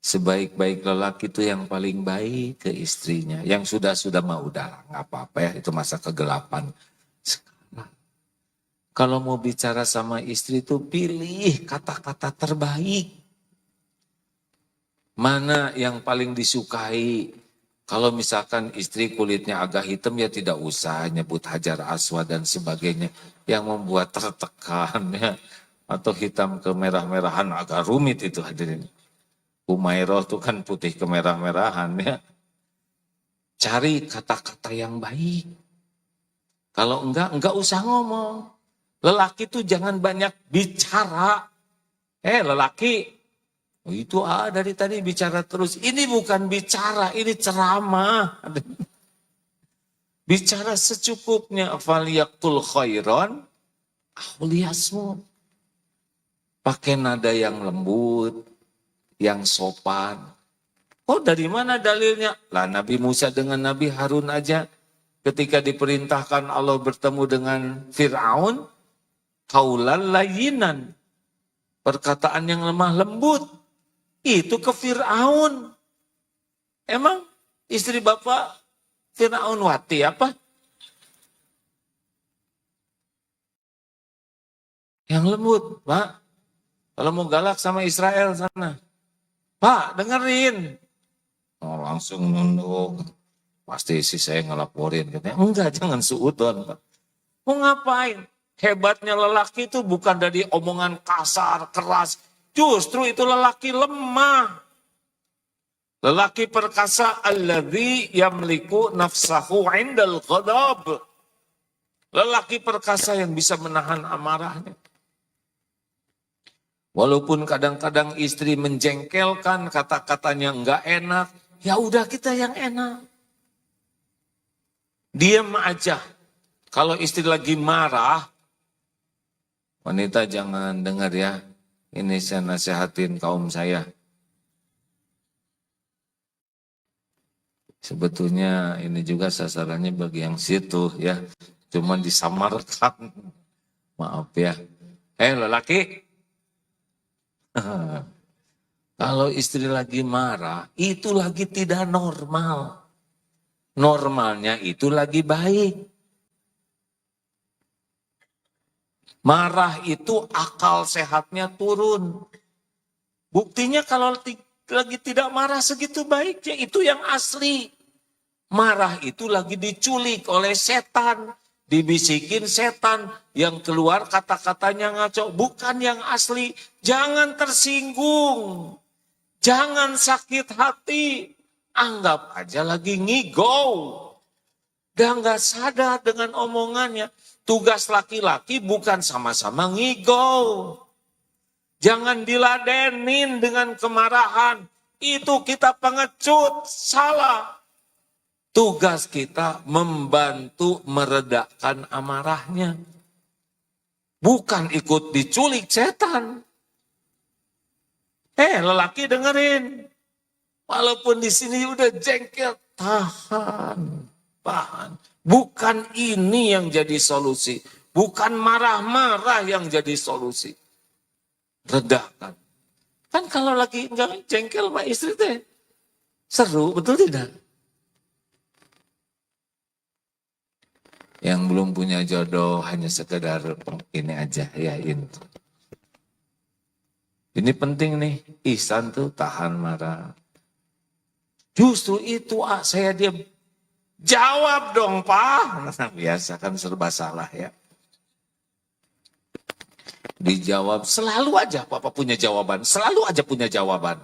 Sebaik-baik lelaki itu yang paling baik ke istrinya. Yang sudah-sudah mah udah nggak apa-apa ya, itu masa kegelapan. Sekarang, kalau mau bicara sama istri itu pilih kata-kata terbaik. Mana yang paling disukai? Kalau misalkan istri kulitnya agak hitam ya tidak usah nyebut Hajar Aswad dan sebagainya. Yang membuat tertekan ya. Atau hitam kemerah-merahan agak rumit itu hadirin. Umairah itu kan putih kemerah-merahan ya. Cari kata-kata yang baik. Kalau enggak usah ngomong. Lelaki itu jangan banyak bicara. Lelaki, oh, itu dari tadi bicara terus. Ini bukan bicara, ini ceramah. Bicara secukupnya. Faliyakul khairan, ahliyasmu. Pakai nada yang lembut, yang sopan. Oh, dari mana dalilnya? Lah Nabi Musa dengan Nabi Harun aja ketika diperintahkan Allah bertemu dengan Fir'aun, qaulan layyinan, perkataan yang lemah lembut. Itu ke Fir'aun. Emang istri bapak Fir'aun wati apa? Yang lembut, Pak. Kalau mau galak sama Israel sana. Pak, dengerin. Oh, langsung nunduk. Pasti sih saya ngelaporin. Katanya, enggak, jangan suudon, Pak. Mau ngapain? Hebatnya lelaki itu bukan dari omongan kasar, keras. Justru itu lelaki lemah. Lelaki perkasa alladzi yamliku nafsahu indal ghadab. Lelaki perkasa yang bisa menahan amarahnya. Walaupun kadang-kadang istri menjengkelkan, kata-katanya enggak enak, ya udah kita yang enak. Diam aja. Kalau istri lagi marah, wanita jangan dengar ya. Ini saya nasihatin kaum saya. Sebetulnya ini juga sasarannya bagi yang situ ya. Cuma disamarkan. Maaf ya. Lelaki. Kalau istri lagi marah, itu lagi tidak normal. Normalnya itu lagi baik. Marah itu akal sehatnya turun. Buktinya kalau lagi tidak marah segitu baiknya, itu yang asli. Marah itu lagi diculik oleh setan. Dibisikin setan, yang keluar kata-katanya ngaco, bukan yang asli. Jangan tersinggung, jangan sakit hati, anggap aja lagi ngigau. Dan gak sadar dengan omongannya. Tugas laki-laki bukan sama-sama ngigau. Jangan diladenin dengan kemarahan, itu kita pengecut, salah. Tugas kita membantu meredakan amarahnya. Bukan ikut diculik setan. Lelaki dengerin. Walaupun di sini udah jengkel, tahan. Bukan ini yang jadi solusi. Bukan marah-marah yang jadi solusi. Redakan. Kan kalau lagi enggak jengkel sama istri teh, seru, betul tidak? Yang belum punya jodoh hanya sekedar ini aja ya intro. Ini penting nih, ihsan tuh tahan marah. Justru itu saya diam. Jawab dong Pak. Biasa kan serba salah ya. Dijawab selalu aja Papa punya jawaban. Selalu aja punya jawaban.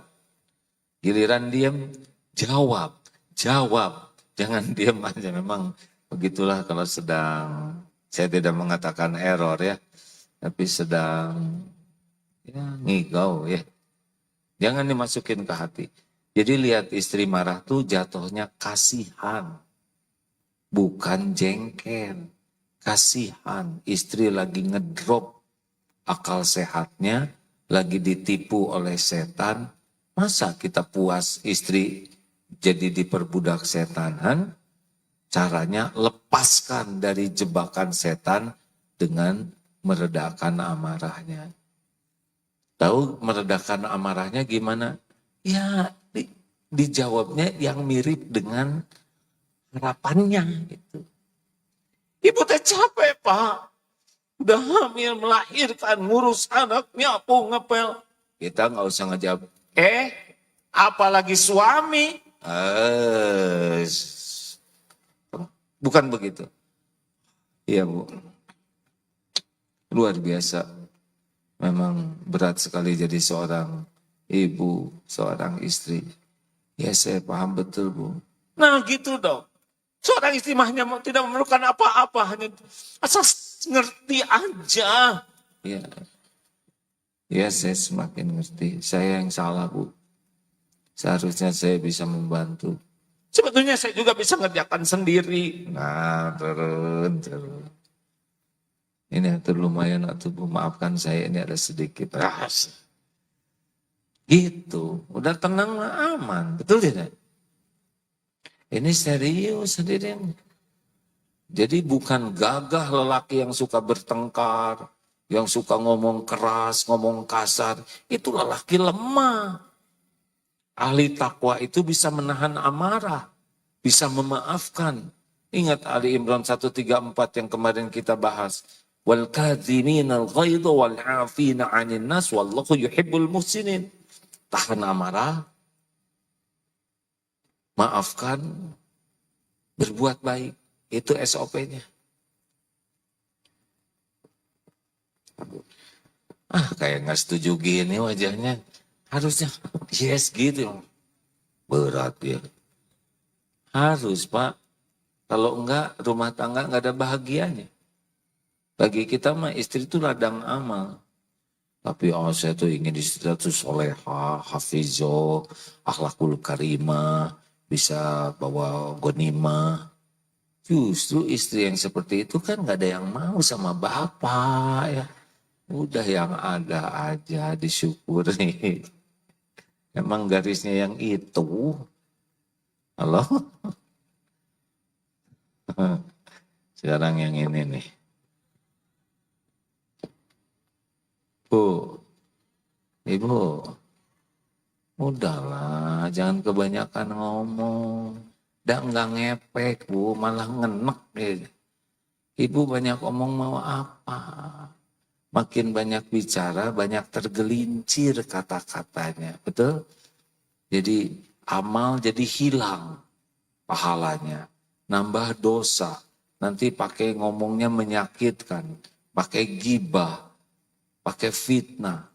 Giliran diam, jawab. Jangan diam aja, memang begitulah kalau sedang, saya tidak mengatakan error ya, tapi sedang ya, ngigau ya. Jangan dimasukin ke hati. Jadi lihat istri marah tuh jatuhnya kasihan, bukan jengkel. Kasihan, istri lagi ngedrop akal sehatnya, lagi ditipu oleh setan. Masa kita puas istri jadi diperbudak setanan? Caranya lepaskan dari jebakan setan dengan meredakan amarahnya. Tahu meredakan amarahnya gimana? Ya dijawabnya yang mirip dengan harapannya gitu. Ibu teh capek Pak, udah hamil melahirkan, ngurus anaknya, ngepel. Kita nggak usah ngejawab, apalagi suami. Bukan begitu. Iya Bu, luar biasa. Memang berat sekali jadi seorang ibu, seorang istri. Ya saya paham betul Bu. Nah gitu dong. Seorang istri hanya tidak memerlukan apa-apa. Hanya asal ngerti aja. Ya, ya saya semakin ngerti. Saya yang salah Bu. Seharusnya saya bisa membantu. Sebetulnya saya juga bisa ngerjakan sendiri. Nah turun. Ini atur lumayan atau Bu, maafkan saya ini ada sedikit rahasia. Gitu, udah tenang aman, betul tidak? Ini serius hadirin. Jadi bukan gagah lelaki yang suka bertengkar, yang suka ngomong keras, ngomong kasar. Itu lelaki lemah. Ahli takwa itu bisa menahan amarah, bisa memaafkan. Ingat Ali Imran 134 yang kemarin kita bahas. Wal kadhiminal ghaidha wal 'afina 'anil nas wallahu yuhibbul muhsinin. Tahan amarah, maafkan, berbuat baik. Itu SOP-nya. Kayak nggak setuju gini wajahnya. Harusnya yes gitu. Berat ya. Harus Pak. Kalau enggak rumah tangga enggak ada bahagianya. Bagi kita mah istri itu ladang amal. Tapi saya tuh ingin istri tuh soleha, hafizo, akhlakul karimah, bisa bawa gonimah. Justru istri yang seperti itu kan gak ada yang mau sama bapak ya. Udah yang ada aja disyukuri. Emang garisnya yang itu. Halo? Sekarang yang ini nih. Bu, Ibu, udahlah jangan kebanyakan ngomong. Udah enggak ngepek Bu, malah ngenek deh. Ibu banyak omong mau apa? Makin banyak bicara, banyak tergelincir kata-katanya. Betul? Jadi amal jadi hilang pahalanya. Nambah dosa. Nanti pakai ngomongnya menyakitkan. Pakai gibah. Pakai fitnah.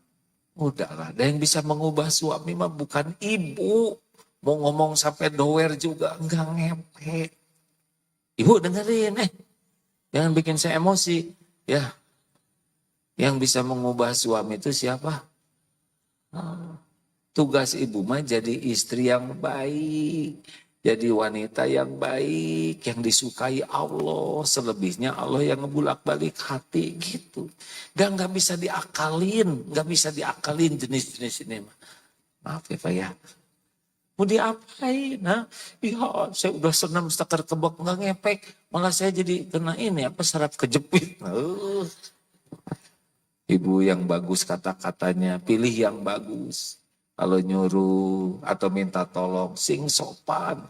Udahlah, ada yang bisa mengubah suami mah bukan ibu. Mau ngomong sampai doer juga enggak ngepek. Ibu dengerin, jangan bikin saya emosi. Ya, yang bisa mengubah suami itu siapa? Tugas ibu mah jadi istri yang baik. Jadi wanita yang baik, yang disukai Allah. Selebihnya Allah yang ngebulak-balik hati gitu. Dan gak bisa diakalin, jenis-jenis ini. Maaf ya Pak ya. Mau diapain? Ya saya udah senam stakar kebak nggak ngepek. Malah saya jadi kena ini saraf kejepit. Ibu yang bagus kata-katanya, pilih yang bagus. Kalau nyuruh atau minta tolong, sing sopan.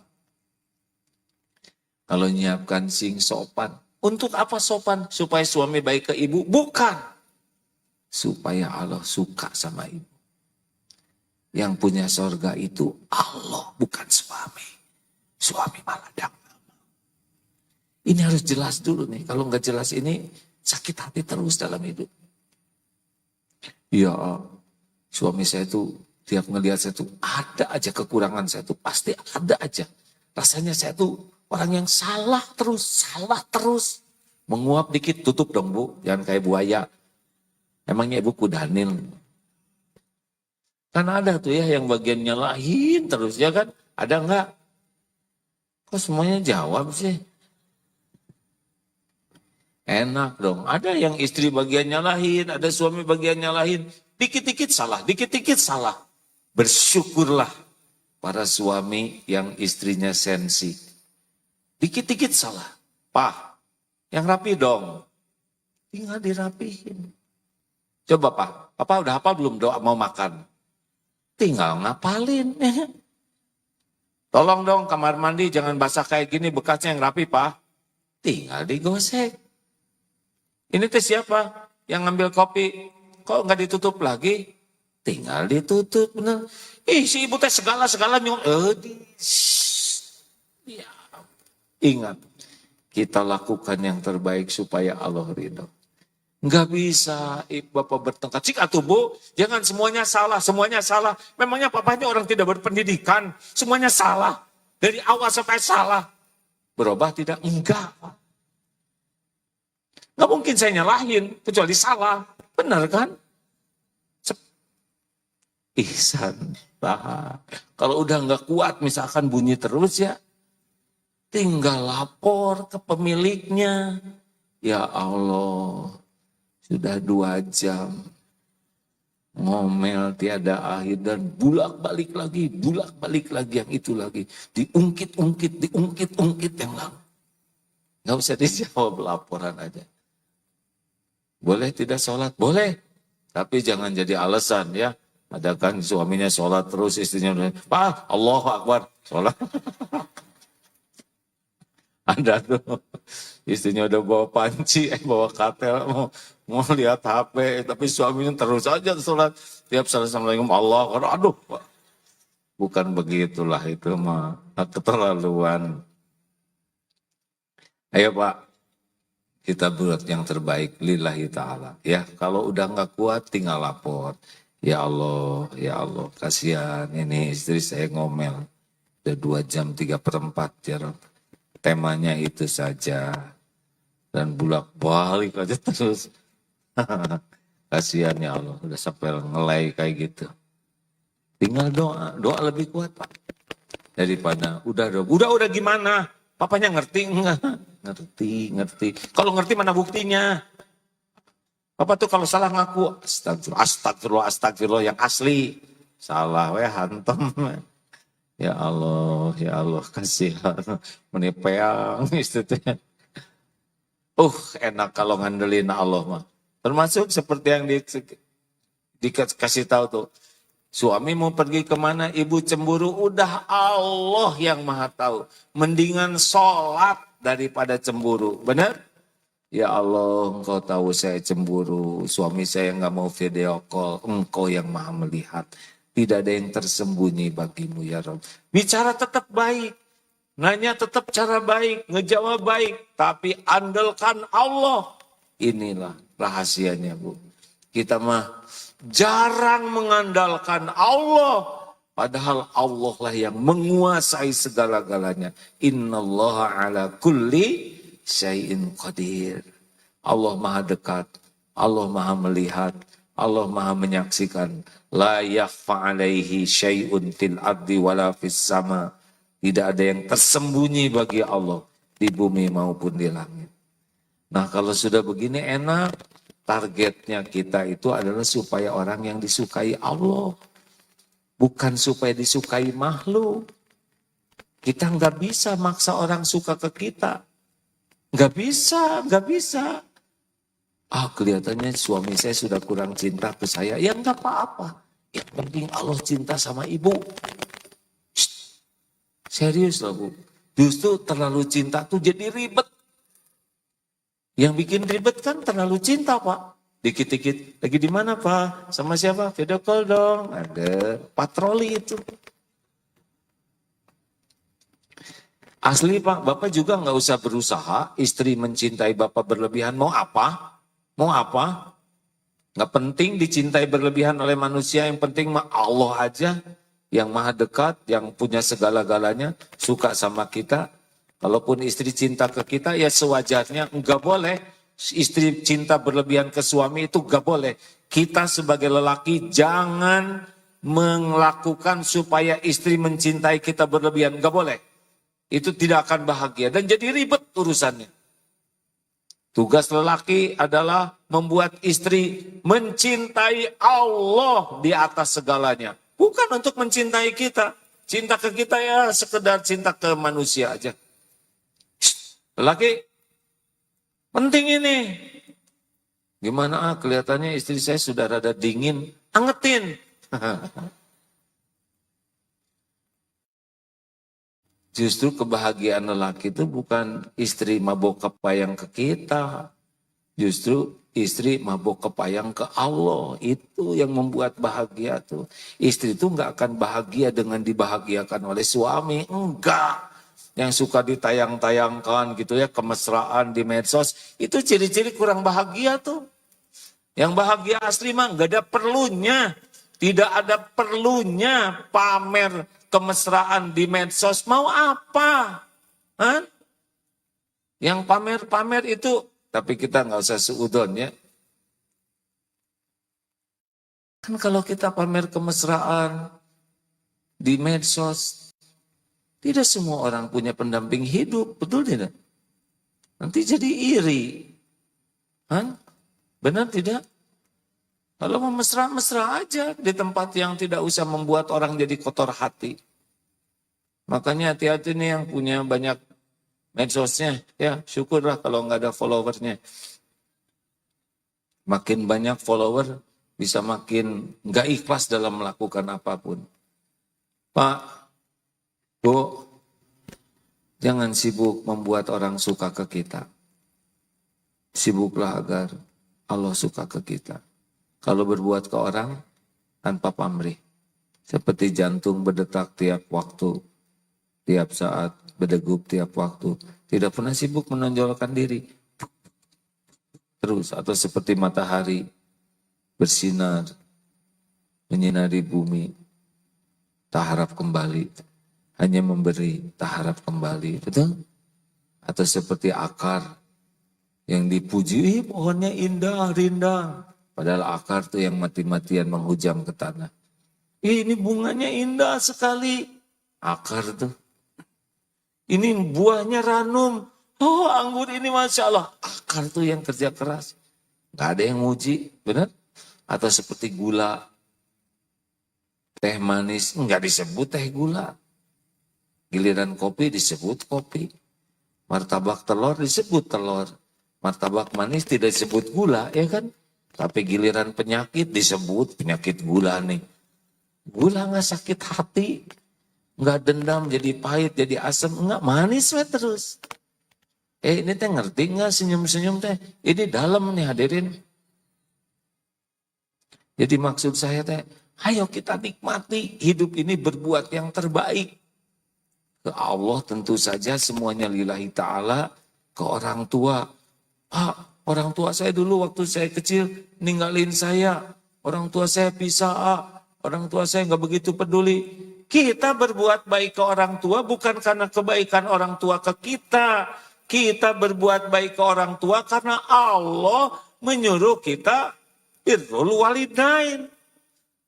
Kalau nyiapkan sing sopan. Untuk apa sopan? Supaya suami baik ke ibu? Bukan. Supaya Allah suka sama ibu. Yang punya sorga itu Allah, bukan suami. Suami malah ladang. Ini harus jelas dulu nih. Kalau nggak jelas ini sakit hati terus dalam hidup. Ya, suami saya tuh tiap ngelihat saya tuh ada aja kekurangan saya tuh pasti ada aja. Rasanya saya tuh orang yang salah terus. Menguap dikit tutup dong Bu, jangan kayak buaya. Emangnya Ibu kudanil? Kan ada tuh ya yang bagian nyalahin terus ya kan? Ada enggak? Kok semuanya jawab sih? Enak dong. Ada yang istri bagian nyalahin, ada suami bagian nyalahin. Dikit-dikit salah. Bersyukurlah para suami yang istrinya sensi. Dikit-dikit salah. Pak, yang rapi dong. Tinggal dirapihin. Coba Pak, Papa udah hafal belum doa mau makan? tinggal ngapalin. Tolong dong kamar mandi jangan basah kayak gini, bekasnya yang rapi Pak. Tinggal digosek. Ini teh siapa yang ngambil kopi? Kok nggak ditutup lagi? Tinggal ditutup. Bener. Si ibu teh segala-segala nyong. Ya. Ingat, kita lakukan yang terbaik supaya Allah ridho. Nggak bisa Bapak bertengkar. Cik atuh Bu, jangan semuanya salah, semuanya salah. Memangnya papanya orang tidak berpendidikan, semuanya salah. Dari awal sampai salah. Berubah tidak? Enggak. Nggak mungkin saya nyalahin, kecuali salah. Benar kan? Ihsan. Kalau udah nggak kuat, misalkan bunyi terus ya, tinggal lapor ke pemiliknya. Ya Allah. Sudah 2 jam, ngomel tiada akhir dan bulak-balik lagi yang itu lagi. Diungkit yang lalu. Gak usah dijawab laporan aja. Boleh tidak sholat? Boleh. Tapi jangan jadi alasan ya. Ada kan suaminya sholat terus, istrinya, Pak, Allahu Akbar, sholat. Ada tuh, istrinya udah bawa panci, bawa katel, mau lihat HP, tapi suaminya terus aja sholat. Tiap Assalamualaikum Allah, aduh, bukan begitulah itu mah, keterlaluan. Ayo Pak, kita buat yang terbaik, lillahi ta'ala. Ya, kalau udah nggak kuat tinggal lapor. Ya Allah, kasihan ini istri saya ngomel. Udah 2 jam 3/4 ya Rob. Temanya itu saja. Dan bolak-balik aja terus. Kasihan ya Allah, udah sampai ngelay kayak gitu. Tinggal doa lebih kuat Pak. Daripada udah gimana? Papanya ngerti enggak? Ngerti. Kalau ngerti mana buktinya? Papa tuh kalau salah ngaku, astagfirullah yang asli. Salah hantem. Ya Allah, kasihan. Menipeang istrinya. Enak kalau ngandelin Allah mah. Termasuk seperti yang dikasih tahu tuh. Suami mau pergi kemana, ibu cemburu, udah Allah yang maha tahu. Mendingan sholat daripada cemburu, benar? Ya Allah, engkau tahu saya cemburu, suami saya nggak mau video call, engkau yang maha melihat. Tidak ada yang tersembunyi bagimu ya Rabb. Bicara tetap baik, nanya tetap cara baik, ngejawab baik, tapi andalkan Allah. Inilah rahasianya Bu. Kita mah jarang mengandalkan Allah. Padahal Allah lah yang menguasai segala-galanya. Innallaha ala kulli syai'in qadir. Allah maha dekat, Allah maha melihat, Allah maha menyaksikan. La yakhfa alaihi syai'un fil ardi wala fis sama. Tidak ada yang tersembunyi bagi Allah di bumi maupun di langit. Nah kalau sudah begini enak. Targetnya kita itu adalah supaya orang yang disukai Allah. Bukan supaya disukai makhluk. Kita nggak bisa maksa orang suka ke kita. Nggak bisa. Kelihatannya suami saya sudah kurang cinta ke saya. Ya nggak apa-apa. Yang penting Allah cinta sama ibu. Serius loh Bu. Justru terlalu cinta tuh jadi ribet. Yang bikin ribet kan terlalu cinta Pak. Dikit-dikit, lagi di mana Pak? Sama siapa? Video call dong. Ada patroli itu. Asli Pak, Bapak juga nggak usah berusaha. Istri mencintai Bapak berlebihan. Mau apa? Nggak penting dicintai berlebihan oleh manusia. Yang penting Allah aja. Yang maha dekat, yang punya segala-galanya. Suka sama kita. Kalaupun istri cinta ke kita, ya sewajarnya enggak boleh. Istri cinta berlebihan ke suami itu enggak boleh. Kita sebagai lelaki jangan melakukan supaya istri mencintai kita berlebihan. Enggak boleh. Itu tidak akan bahagia dan jadi ribet urusannya. Tugas lelaki adalah membuat istri mencintai Allah di atas segalanya. Bukan untuk mencintai kita. Cinta ke kita ya sekedar cinta ke manusia aja. Lelaki, penting ini. Gimana kelihatannya istri saya sudah rada dingin, angetin. Justru kebahagiaan lelaki itu bukan istri mabok kepayang ke kita. Justru istri mabok kepayang ke Allah. Itu yang membuat bahagia tuh. Istri itu nggak akan bahagia dengan dibahagiakan oleh suami. Enggak. Yang suka ditayang-tayangkan gitu ya, kemesraan di medsos. Itu ciri-ciri kurang bahagia tuh. Yang bahagia asli mah nggak ada perlunya. Tidak ada perlunya pamer kemesraan di medsos. Mau apa? Hah? Yang pamer-pamer itu, tapi kita nggak usah seudon ya. Kan kalau kita pamer kemesraan di medsos, tidak semua orang punya pendamping hidup, betul tidak? Nanti jadi iri. Hah? Benar tidak? Kalau mau mesra-mesra aja di tempat yang tidak usah membuat orang jadi kotor hati. Makanya hati-hati nih yang punya banyak medsosnya. Ya syukurlah kalau nggak ada followersnya. Makin banyak follower bisa makin nggak ikhlas dalam melakukan apapun. Pak, Bu, jangan sibuk membuat orang suka ke kita. Sibuklah agar Allah suka ke kita. Kalau berbuat ke orang tanpa pamrih. Seperti jantung berdetak tiap waktu, tiap saat, berdegup tiap waktu. Tidak pernah sibuk menonjolkan diri. Terus, atau seperti matahari bersinar, menyinari bumi, tak harap kembali. Hanya memberi, tak harap kembali. Betul? Atau seperti akar yang dipuji, pohonnya indah, rindang. Padahal akar tuh yang mati-matian menghujam ke tanah. Ini bunganya indah sekali. Akar tuh. Ini buahnya ranum. Oh anggur ini Masya Allah. Akar tuh yang kerja keras. Gak ada yang muji, benar? Atau seperti gula. Teh manis, enggak disebut teh gula. Giliran kopi disebut kopi. Martabak telur disebut telur. Martabak manis tidak disebut gula, ya kan? Tapi giliran penyakit disebut penyakit gula nih. Gula nggak sakit hati, nggak dendam jadi pahit, jadi asam, nggak manis we terus. Ini teh ngerti nggak senyum-senyum teh? Ini dalam nih hadirin. Jadi maksud saya teh, ayo kita nikmati hidup ini berbuat yang terbaik. Ke Allah tentu saja semuanya lillahi ta'ala, ke orang tua. Pak, orang tua saya dulu waktu saya kecil ninggalin saya. Orang tua saya pisah, orang tua saya nggak begitu peduli. Kita berbuat baik ke orang tua bukan karena kebaikan orang tua ke kita. Kita berbuat baik ke orang tua karena Allah menyuruh kita birrul walidain.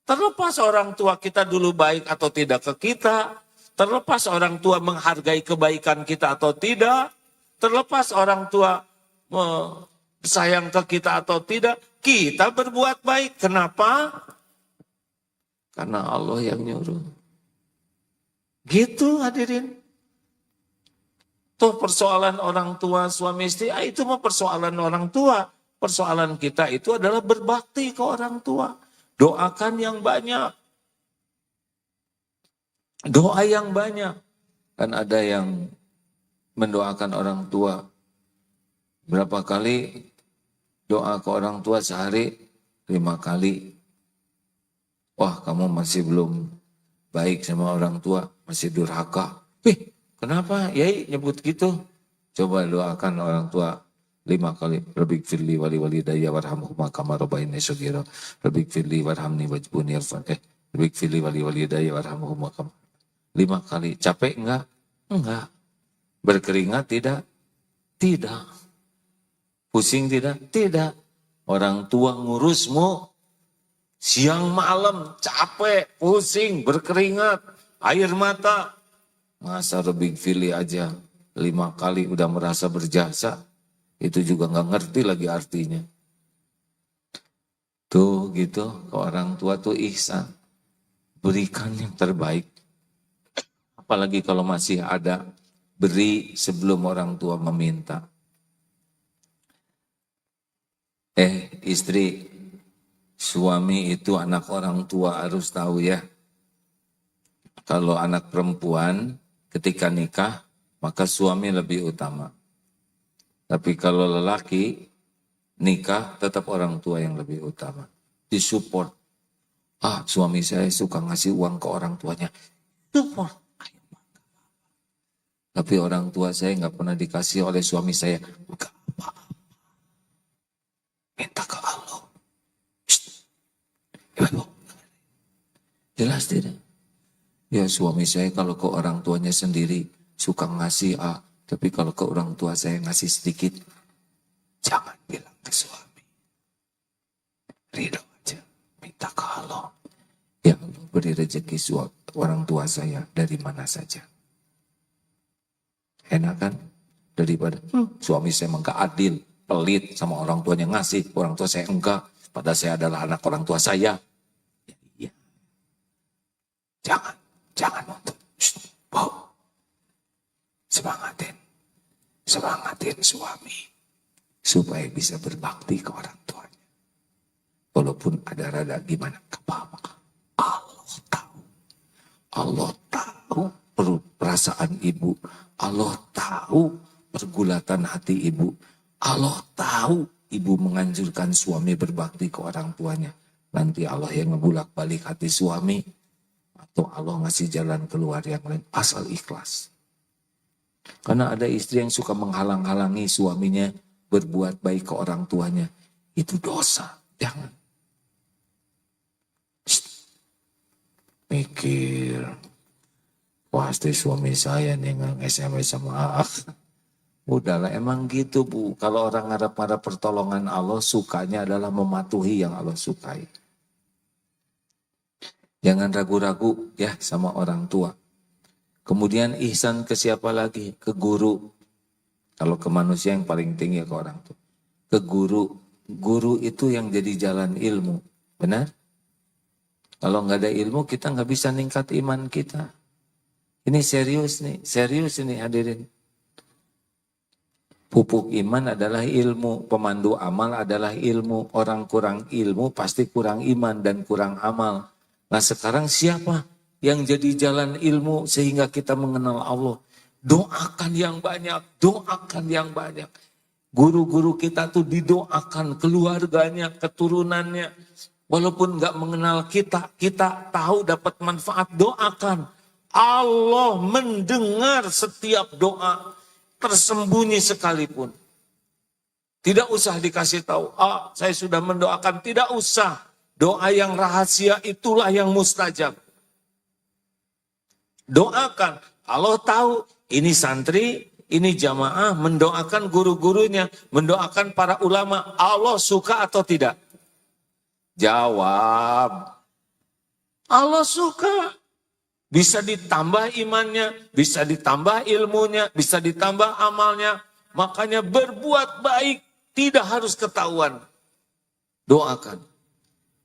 Terlepas orang tua kita dulu baik atau tidak ke kita. Terlepas orang tua menghargai kebaikan kita atau tidak. Terlepas orang tua sayang ke kita atau tidak, kita berbuat baik. Kenapa? Karena Allah yang nyuruh. Gitu hadirin. Tuh persoalan orang tua suami istri, itu mah persoalan orang tua. Persoalan kita itu adalah berbakti ke orang tua. Doakan yang banyak. Doa yang banyak. Kan ada yang mendoakan orang tua. Berapa kali doa ke orang tua sehari? 5 kali. Wah kamu masih belum baik sama orang tua, masih durhaka. Kenapa Yai nyebut gitu? Coba doakan orang tua 5 kali. Rabbik firli wali walidayya warhamhuma kama rabbayani shaghira. Rabbik firli warhamni wajbuni irfan. Rabbik firli wali walidayya warhamhuma kama. 5 kali. Capek enggak? Enggak. Berkeringat tidak? Tidak. Pusing tidak? Tidak. Orang tua ngurusmu siang malam capek, pusing, berkeringat, air mata. Masa Rabbik firli aja 5 kali udah merasa berjasa. Itu juga nggak ngerti lagi artinya. Tuh gitu, ke orang tua tuh ihsan. Berikan yang terbaik. Apalagi kalau masih ada, beri sebelum orang tua meminta. Istri, suami itu anak orang tua harus tahu ya. Kalau anak perempuan ketika nikah, maka suami lebih utama. Tapi kalau lelaki nikah, tetap orang tua yang lebih utama. Disupport. Suami saya suka ngasih uang ke orang tuanya. Support. Tapi orang tua saya nggak pernah dikasih oleh suami saya. Enggak apa-apa. Minta ke Allah. Jelas tidak? Ya suami saya kalau ke orang tuanya sendiri suka ngasih tapi kalau ke orang tua saya ngasih sedikit, jangan bilang ke suami. Ridho aja, minta ke Allah. Ya Allah beri rezeki orang tua saya dari mana saja. Enak kan? Daripada suami saya enggak adil, pelit sama orang tuanya ngasih, orang tua saya enggak, padahal saya adalah anak orang tua saya. Ya. Jangan untuk semangatin suami supaya bisa berbakti ke orang tuanya. Walaupun ada rada gimana, apa-apa. Allah tahu perasaan ibu. Allah tahu pergulatan hati ibu. Allah tahu ibu menganjurkan suami berbakti ke orang tuanya. Nanti Allah yang ngebulak balik hati suami. Atau Allah ngasih jalan keluar yang lain. Asal ikhlas. Karena ada istri yang suka menghalang-halangi suaminya berbuat baik ke orang tuanya. Itu dosa. Jangan. Mikir. Pasti suami saya nih nge-SMS sama Udahlah emang gitu Bu. Kalau orang ngarap-ngarap pertolongan Allah, sukanya adalah mematuhi yang Allah sukai. Jangan ragu-ragu ya sama orang tua. Kemudian ihsan ke siapa lagi? Ke guru. Kalau ke manusia yang paling tinggi ke orang tua. Ke guru. Guru itu yang jadi jalan ilmu. Benar? Kalau nggak ada ilmu kita nggak bisa ningkat iman kita. Ini serius nih hadirin. Pupuk iman adalah ilmu, pemandu amal adalah ilmu. Orang kurang ilmu pasti kurang iman dan kurang amal. Nah sekarang siapa yang jadi jalan ilmu sehingga kita mengenal Allah? Doakan yang banyak, doakan yang banyak. Guru-guru kita tuh didoakan, keluarganya, keturunannya. Walaupun nggak mengenal kita, kita tahu dapat manfaat, doakan. Allah mendengar setiap doa, tersembunyi sekalipun. Tidak usah dikasih tahu, saya sudah mendoakan, tidak usah. Doa yang rahasia itulah yang mustajab. Doakan, Allah tahu ini santri, ini jamaah mendoakan guru-gurunya, mendoakan para ulama. Allah suka atau tidak? Jawab. Allah suka. Bisa ditambah imannya, bisa ditambah ilmunya, bisa ditambah amalnya. Makanya berbuat baik tidak harus ketahuan. Doakan.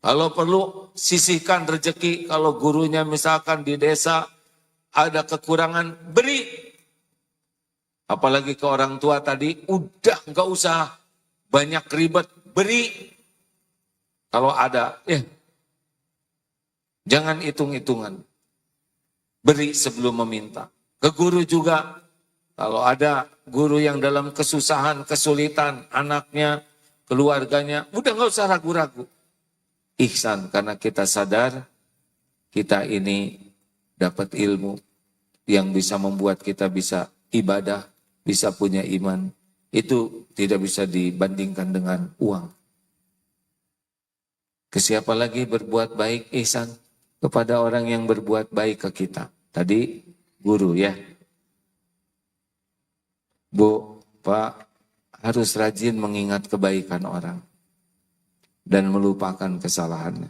Kalau perlu sisihkan rezeki, kalau gurunya misalkan di desa ada kekurangan, beri. Apalagi ke orang tua tadi, udah nggak usah banyak ribet, beri. Kalau ada, jangan hitung-hitungan. Beri sebelum meminta. Ke guru juga, kalau ada guru yang dalam kesusahan, kesulitan, anaknya, keluarganya, udah nggak usah ragu-ragu. Ihsan, karena kita sadar kita ini dapat ilmu yang bisa membuat kita bisa ibadah, bisa punya iman. Itu tidak bisa dibandingkan dengan uang. Ke siapa lagi berbuat baik ihsan? Kepada orang yang berbuat baik ke kita. Tadi guru ya. Bu, Pak, harus rajin mengingat kebaikan orang. Dan melupakan kesalahannya.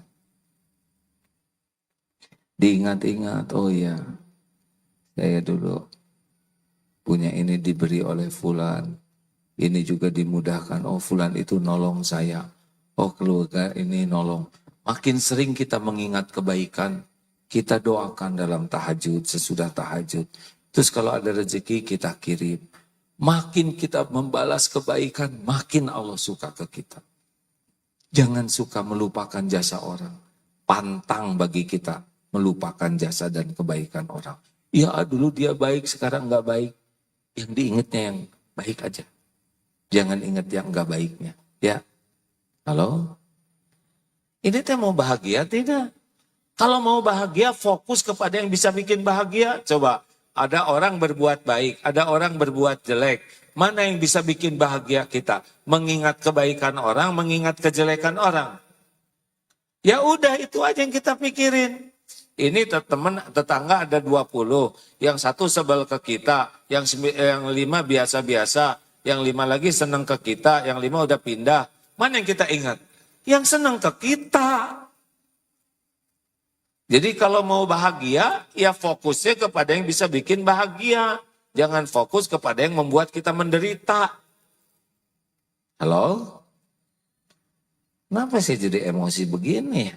Diingat-ingat, oh iya, saya dulu punya ini diberi oleh fulan. Ini juga dimudahkan, oh fulan itu nolong saya. Oh keluarga ini nolong. Makin sering kita mengingat kebaikan, kita doakan dalam tahajud, sesudah tahajud. Terus kalau ada rezeki kita kirim. Makin kita membalas kebaikan, makin Allah suka ke kita. Jangan suka melupakan jasa orang. Pantang bagi kita melupakan jasa dan kebaikan orang. Ya dulu dia baik, sekarang nggak baik. Yang diingatnya yang baik aja. Jangan ingat yang nggak baiknya. Ya, halo? Ini teh mau bahagia tidak? Kalau mau bahagia, fokus kepada yang bisa bikin bahagia. Coba, ada orang berbuat baik, ada orang berbuat jelek. Mana yang bisa bikin bahagia kita? Mengingat kebaikan orang, mengingat kejelekan orang. Ya udah, itu aja yang kita pikirin. Ini teman tetangga ada 20, yang satu sebel ke kita, yang 5 biasa-biasa, yang 5 lagi senang ke kita, yang 5 udah pindah. Mana yang kita ingat? Yang senang ke kita. Jadi kalau mau bahagia, ya fokusnya kepada yang bisa bikin bahagia. Jangan fokus kepada yang membuat kita menderita. Halo? Kenapa sih jadi emosi begini?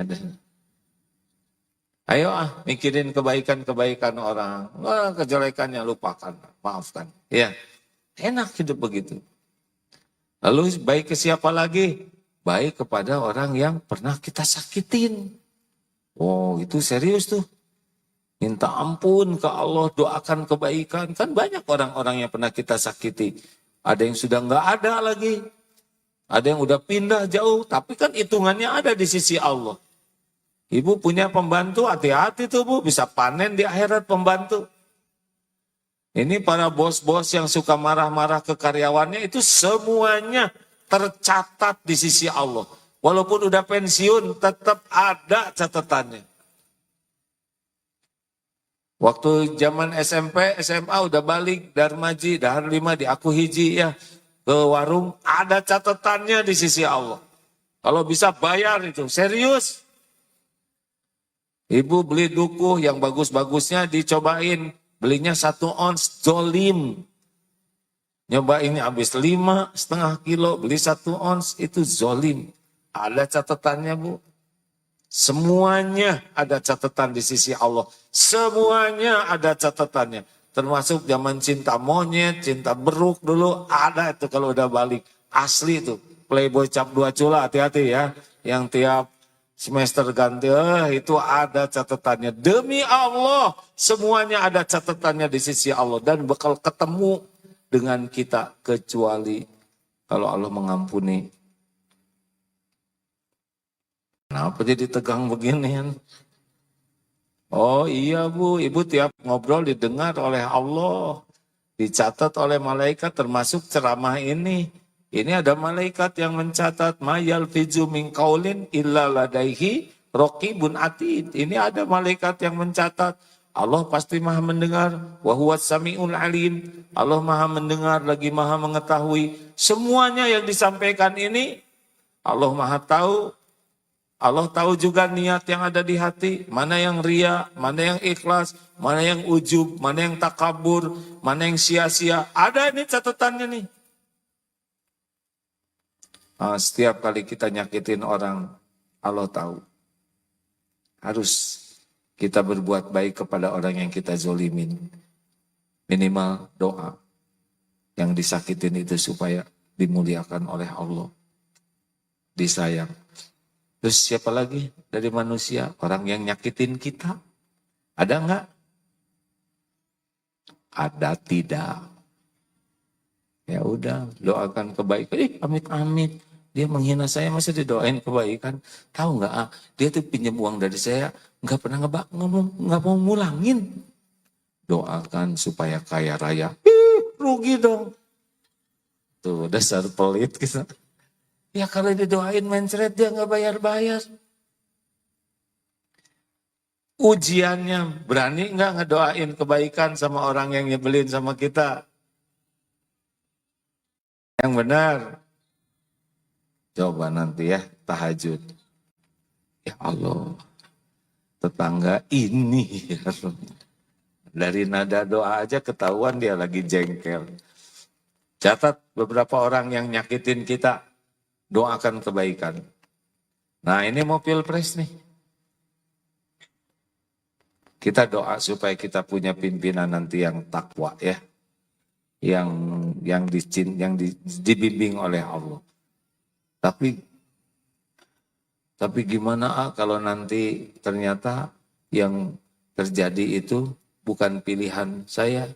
Ayo mikirin kebaikan-kebaikan orang. Wah, kejelekannya lupakan, maafkan. Ya, enak hidup begitu. Lalu baik ke siapa lagi? Baik kepada orang yang pernah kita sakitin. Oh, itu serius tuh. Minta ampun ke Allah, doakan kebaikan. Kan banyak orang-orang yang pernah kita sakiti. Ada yang sudah nggak ada lagi. Ada yang udah pindah jauh. Tapi kan hitungannya ada di sisi Allah. Ibu punya pembantu, hati-hati tuh Bu. Bisa panen di akhirat pembantu. Ini para bos-bos yang suka marah-marah ke karyawannya. Itu semuanya tercatat di sisi Allah. Walaupun udah pensiun, tetap ada catatannya. Waktu zaman SMP, SMA udah balik Darmaji, Dahar 5 di Aku Hiji ya. Ke warung, ada catatannya di sisi Allah. Kalau bisa bayar itu, serius. Ibu beli dukuh yang bagus-bagusnya dicobain. Belinya 1 ons, zolim. Nyobainnya habis 5,5 kilo, beli 1 ons, itu zolim. Ada catatannya Bu. Semuanya ada catatan di sisi Allah. Semuanya ada catatannya. Termasuk zaman cinta monyet, cinta beruk dulu. Ada itu kalau udah balik. Asli itu. Playboy cap 2 cula, hati-hati ya. Yang tiap semester ganti, itu ada catatannya. Demi Allah, semuanya ada catatannya di sisi Allah. Dan bakal ketemu dengan kita. Kecuali kalau Allah mengampuni. Kenapa jadi tegang beginian? Oh iya Bu, Ibu tiap ngobrol didengar oleh Allah. Dicatat oleh malaikat termasuk ceramah ini. Ini ada malaikat yang mencatat. Ma yalfizu min qaulin illa ladaihi raqibun atid. Ini ada malaikat yang mencatat. Allah pasti maha mendengar. Wa huwas sami'ul alim. Allah maha mendengar lagi maha mengetahui. Semuanya yang disampaikan ini Allah maha tahu. Allah tahu juga niat yang ada di hati, mana yang ria, mana yang ikhlas, mana yang ujub, mana yang takabur, mana yang sia-sia. Ada nih catatannya nih. Setiap kali kita nyakitin orang, Allah tahu. Harus kita berbuat baik kepada orang yang kita zolimin. Minimal doa yang disakitin itu supaya dimuliakan oleh Allah. Disayang. Terus siapa lagi dari manusia? Orang yang nyakitin kita. Ada enggak? Ada tidak. Ya udah, doakan kebaikan. Amit-amit. Dia menghina saya, masa didoain kebaikan. Tahu enggak? Dia tuh pinjam uang dari saya, enggak pernah nggak mau mulangin. Doakan supaya kaya raya. Rugi dong. Tuh dasar pelit gitu. Ya kalau didoain mencret dia nggak bayar-bayar. Ujiannya berani nggak ngedoain kebaikan sama orang yang nyebelin sama kita? Yang benar. Coba nanti ya tahajud. Ya Allah, tetangga ini. Dari nada doa aja ketahuan dia lagi jengkel. Catat beberapa orang yang nyakitin kita. Doakan kebaikan. Nah ini mau pilpres nih. Kita doa supaya kita punya pimpinan nanti yang takwa ya. Yang dibimbing oleh Allah. Tapi gimana kalau nanti ternyata yang terjadi itu bukan pilihan saya,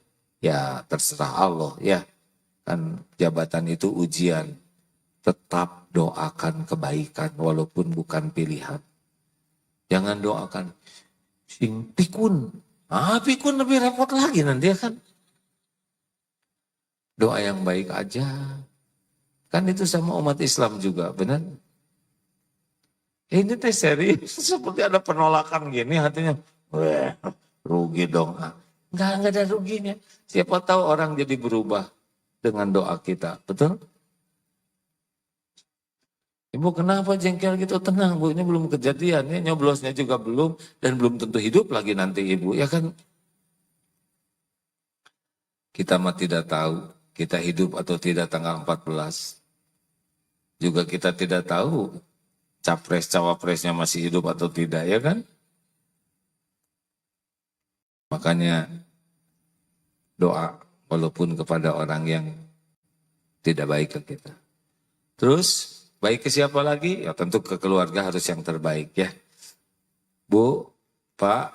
ya terserah Allah ya. Kan jabatan itu ujian. Tetap doakan kebaikan walaupun bukan pilihan. Jangan doakan sing pikun. Pikun lebih repot lagi nanti ya kan. Doa yang baik aja. Kan itu sama umat Islam juga, benar? Ini teh serius, seperti ada penolakan gini hatinya. Wah, rugi dong. Enggak ada ruginya. Siapa tahu orang jadi berubah dengan doa kita, betul? Ibu kenapa jengkel gitu? Tenang Bu, ini belum kejadian. Ini nyoblosnya juga belum. Dan belum tentu hidup lagi nanti Ibu. Ya kan? Kita mah tidak tahu kita hidup atau tidak tanggal 14. Juga kita tidak tahu capres-cawapresnya masih hidup atau tidak, ya kan? Makanya doa walaupun kepada orang yang tidak baik ke kita. Terus baik ke siapa lagi? Ya tentu ke keluarga harus yang terbaik ya. Bu, Pak,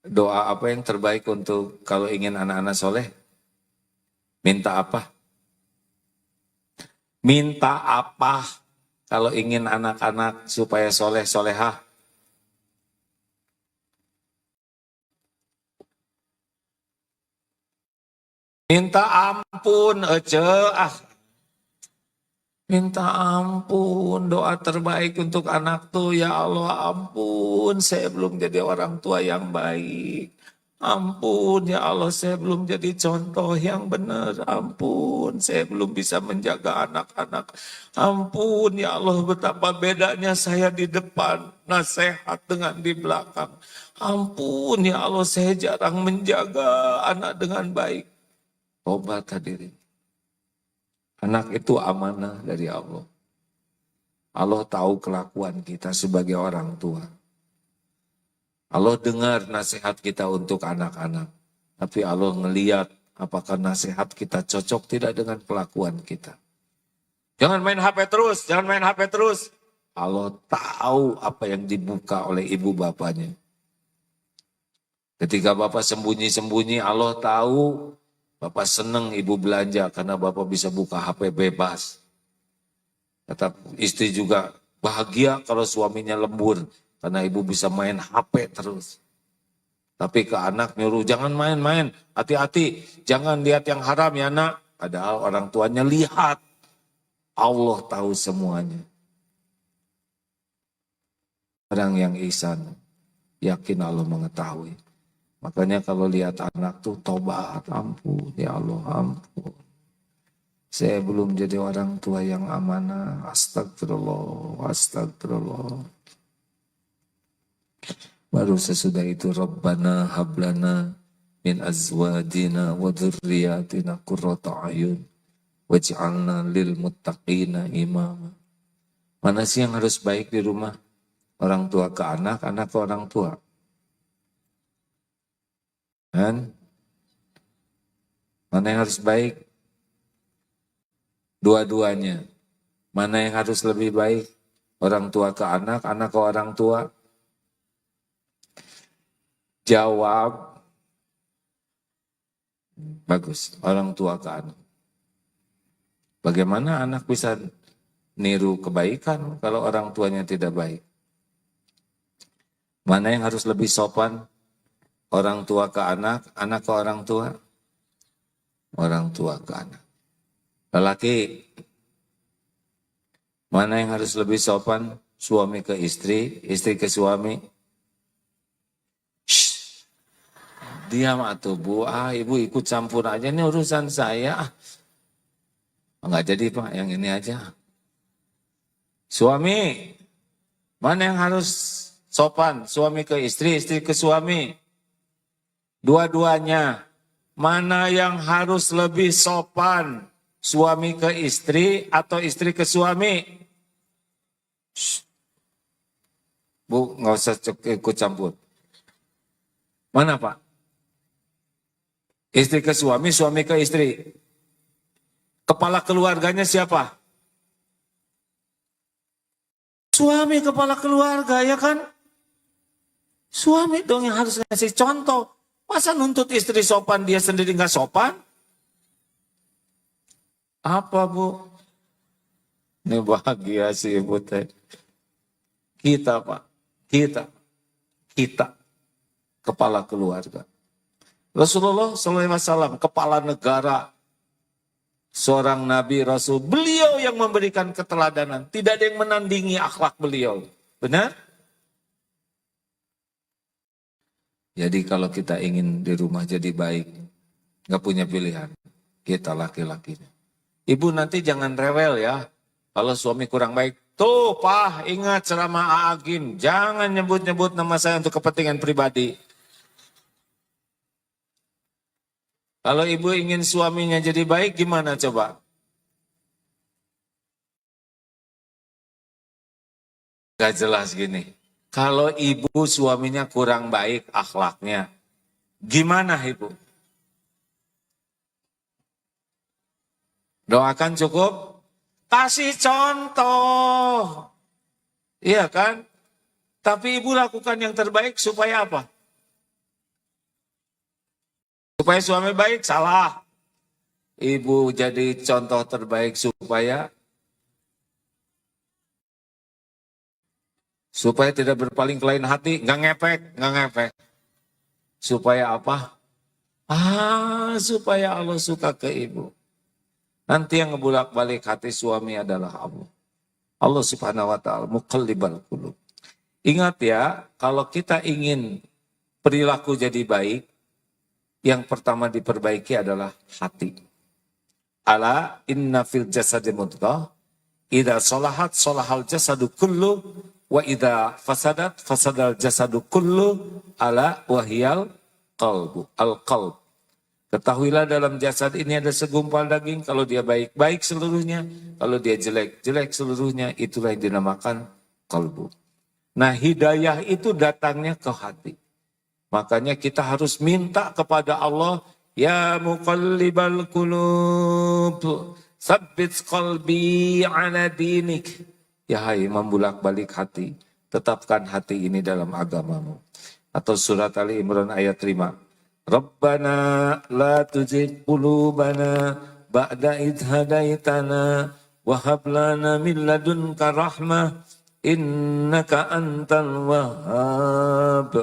doa apa yang terbaik untuk kalau ingin anak-anak soleh? Minta apa? Minta apa kalau ingin anak-anak supaya soleh solehah? Minta ampun, minta ampun, doa terbaik untuk anak tuh, ya Allah ampun, saya belum jadi orang tua yang baik. Ampun ya Allah, saya belum jadi contoh yang benar. Ampun, saya belum bisa menjaga anak-anak. Ampun ya Allah, betapa bedanya saya di depan, nasihat dengan di belakang. Ampun ya Allah, saya jarang menjaga anak dengan baik. Tobat hadirin. Anak itu amanah dari Allah. Allah tahu kelakuan kita sebagai orang tua. Allah dengar nasihat kita untuk anak-anak. Tapi Allah ngeliat apakah nasihat kita cocok tidak dengan kelakuan kita. Jangan main HP terus, jangan main HP terus. Allah tahu apa yang dibuka oleh ibu bapaknya. Ketika bapak sembunyi-sembunyi, Allah tahu bapak senang ibu belanja karena bapak bisa buka HP bebas. Kata istri juga bahagia kalau suaminya lembur karena ibu bisa main HP terus. Tapi ke anak nyuruh jangan main-main, hati-hati, jangan lihat yang haram ya nak. Padahal orang tuanya lihat, Allah tahu semuanya. Orang yang ihsan, yakin Allah mengetahui. Makanya kalau lihat anak tuh tobat, ampun ya Allah, ampun. Saya belum jadi orang tua yang amanah, astagfirullah, astagfirullah. Baru sesudah itu Rabbana hablana min azwajina wa dzurriyyatina qurrata ayun waj'alna lil muttaqina imama. Mana sih yang harus baik di rumah? Orang tua ke anak, anak ke orang tua. Kan? Mana yang harus baik? Dua-duanya. Mana yang harus lebih baik? Orang tua ke anak, anak ke orang tua. Jawab. Bagus, orang tua ke anak. Bagaimana anak bisa niru kebaikan kalau orang tuanya tidak baik? Mana yang harus lebih sopan? Orang tua ke anak, anak ke orang tua? Orang tua ke anak. Lelaki, mana yang harus lebih sopan? Suami ke istri, istri ke suami? Shh. Diam atuh Bu, ibu ikut campur aja, ini urusan saya. Enggak jadi Pak, yang ini aja. Suami, mana yang harus sopan? Suami ke istri, istri ke suami? Dua-duanya. Mana yang harus lebih sopan? Suami ke istri atau istri ke suami? Shh. Bu, nggak usah ikut campur. Mana Pak? Istri ke suami, suami ke istri. Kepala keluarganya siapa? Suami kepala keluarga, ya kan? Suami dong yang harus ngasih contoh. Masa nuntut istri sopan, dia sendiri nggak sopan? Apa Bu? Ini bahagia sih Ibu teh. Kita Pak, kita kepala keluarga. Rasulullah SAW, kepala negara, seorang Nabi Rasul, beliau yang memberikan keteladanan. Tidak ada yang menandingi akhlak beliau. Benar? Jadi kalau kita ingin di rumah jadi baik, nggak punya pilihan. Kita laki-lakinya. Ibu nanti jangan rewel ya. Kalau suami kurang baik, tuh Pak, ingat ceramah Aagim. Jangan nyebut-nyebut nama saya untuk kepentingan pribadi. Kalau ibu ingin suaminya jadi baik, gimana coba? Gak jelas gini. Kalau ibu suaminya kurang baik akhlaknya, gimana ibu? Doakan cukup? Kasih contoh. Iya kan? Tapi ibu lakukan yang terbaik supaya apa? Supaya suami baik, salah. Ibu jadi contoh terbaik supaya tidak berpaling ke lain hati, nggak ngepek. Supaya apa? Supaya Allah suka ke ibu. Nanti yang ngebulak-balik hati suami adalah Allah. Allah Subhanahu wa taala muqallibal qulub. Ingat ya, kalau kita ingin perilaku jadi baik, yang pertama diperbaiki adalah hati. Ala inna fil jasadi mudghah, idza salahat salahal jasadu kullu wa idza fasadat fasadal jasadu kullu, ala wahyal qalbu, al-qalb. Ketahuilah dalam jasad ini ada segumpal daging, kalau dia baik, baik seluruhnya. Kalau dia jelek, jelek seluruhnya. Itulah yang dinamakan kalbu. Nah hidayah itu datangnya ke hati. Makanya kita harus minta kepada Allah, ya muqallibal qulub, tsabbit qalbi ala dinik. Ya hai membulak-balik hati, tetapkan hati ini dalam agamamu. Atau surat Ali Imran ayat 5. Rabbana la tuzigh qulubana ba'da idh hadaitana wa hab lana min ladunka rahmah innaka antal wahhab.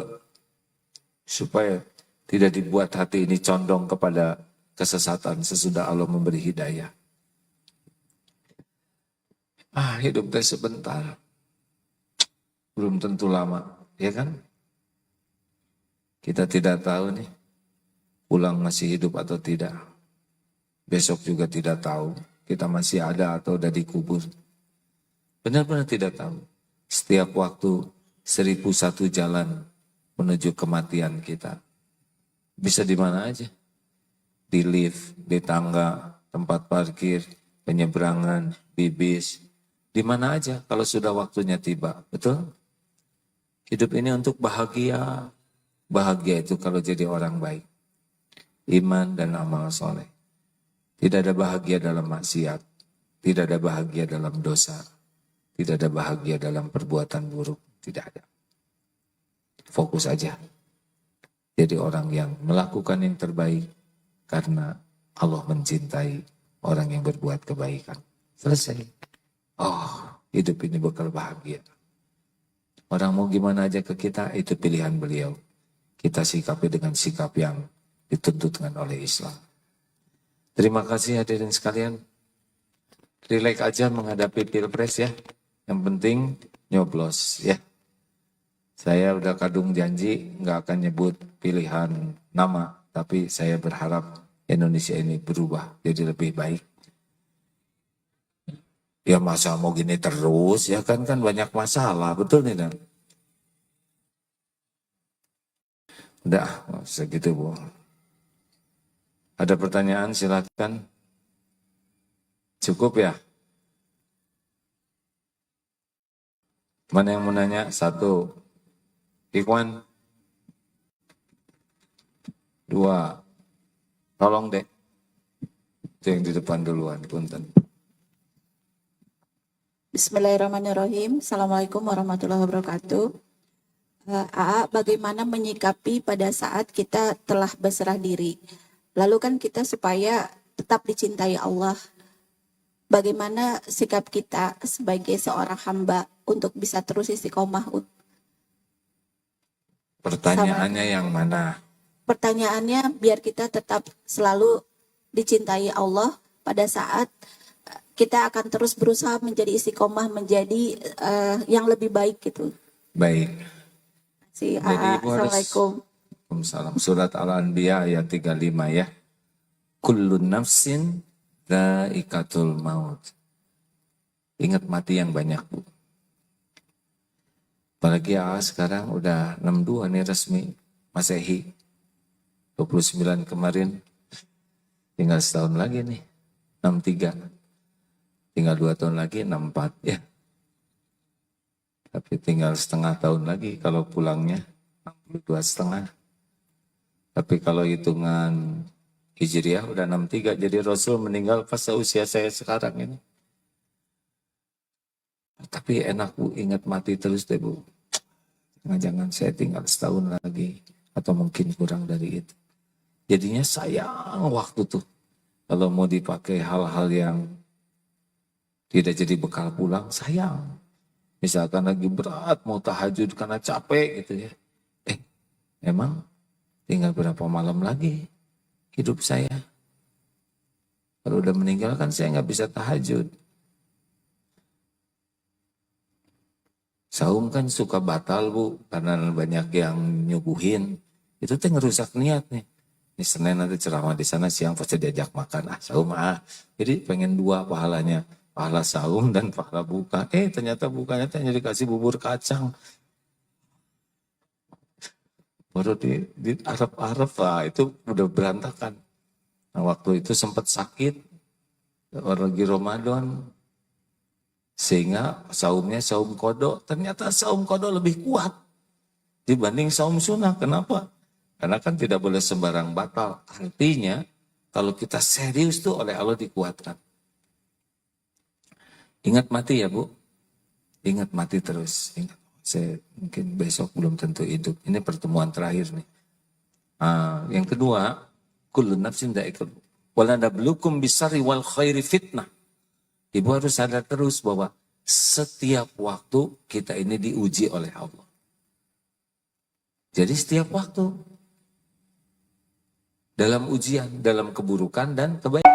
Supaya tidak dibuat hati ini condong kepada kesesatan sesudah Allah memberi hidayah. Hidup teh sebentar. Belum tentu lama, ya kan? Kita tidak tahu nih, pulang masih hidup atau tidak. Besok juga tidak tahu, kita masih ada atau udah dikubur. Benar-benar tidak tahu. Setiap waktu 1001 jalan menuju kematian kita. Bisa di mana aja. Di lift, di tangga, tempat parkir, penyeberangan, di bis. Di mana aja kalau sudah waktunya tiba. Betul? Hidup ini untuk bahagia. Bahagia itu kalau jadi orang baik. Iman dan amal soleh. Tidak ada bahagia dalam maksiat. Tidak ada bahagia dalam dosa. Tidak ada bahagia dalam perbuatan buruk. Tidak ada. Fokus aja. Jadi orang yang melakukan yang terbaik karena Allah mencintai orang yang berbuat kebaikan. Selesai. Hidup ini bakal bahagia. Orang mau gimana aja ke kita, itu pilihan beliau. Kita sikapi dengan sikap yang dituntutkan oleh Islam. Terima kasih hadirin sekalian. Rileks aja menghadapi pilpres ya. Yang penting nyoblos ya. Saya udah kadung janji nggak akan nyebut pilihan nama, tapi saya berharap Indonesia ini berubah jadi lebih baik. Ya masa mau gini terus ya kan banyak masalah, betul nih Dan? Udah segitu Bu. Ada pertanyaan silakan. Cukup ya? Mana yang mau nanya? Satu. Ikhwan. 2. Tolong deh. Itu yang di depan duluan, punten. Bismillahirrahmanirrahim. Assalamualaikum warahmatullahi wabarakatuh. AA, bagaimana menyikapi pada saat kita telah berserah diri. Lalu kan kita supaya tetap dicintai Allah. Bagaimana sikap kita sebagai seorang hamba untuk bisa terus istiqomah? Pertanyaannya yang mana? Pertanyaannya biar kita tetap selalu dicintai Allah pada saat kita akan terus berusaha menjadi istiqomah, menjadi yang lebih baik gitu. Baik. Jadi Assalamualaikum. Waalaikumsalam. Surat Al-Anbiya ayat 35 ya. Kullun nafsin dha'iqatul maut. Ingat mati yang banyak, Bu. Apalagi sekarang udah 62 nih resmi Masehi. 29 kemarin. Tinggal setahun lagi nih. 63. Tinggal 2 tahun lagi 64 ya. Tapi tinggal setengah tahun lagi kalau pulangnya 62 setengah. Tapi kalau hitungan Hijriah udah 63. Jadi Rasul meninggal pas usia saya sekarang ini. Tapi enak Bu, ingat mati terus deh Bu. Jangan-jangan saya tinggal setahun lagi. Atau mungkin kurang dari itu. Jadinya sayang waktu tuh. Kalau mau dipakai hal-hal yang tidak jadi bekal pulang, sayang. Misalkan lagi berat, mau tahajud karena capek gitu ya. Emang tinggal berapa malam lagi hidup saya? Kalau udah meninggal kan saya nggak bisa tahajud. Saum kan suka batal Bu, karena banyak yang nyuguhin. Itu tuh ngerusak niat nih. Ini Senin nanti ceramah di sana, siang pasti diajak makan. Saum Jadi pengen dua pahalanya. Pahala saum dan pahala buka. Ternyata bukanya hanya dikasih bubur kacang. Baru di Arab-Arab itu udah berantakan. Nah, waktu itu sempat sakit, lagi Ramadan, sehingga saumnya saum kodok. Ternyata saum kodok lebih kuat dibanding saum sunnah. Kenapa? Karena kan tidak boleh sembarang batal. Artinya kalau kita serius tuh oleh Allah dikuatkan. Ingat mati ya Bu, ingat mati terus. Ingat. Saya mungkin besok belum tentu hidup. Ini pertemuan terakhir nih. Yang kedua, kullu nafsin dha'iqatul maut. Wala nabluukum bisarri wal khairi fitnah. Ibu harus sadar terus bahwa setiap waktu kita ini diuji oleh Allah. Jadi setiap waktu dalam ujian, dalam keburukan dan kebaikan.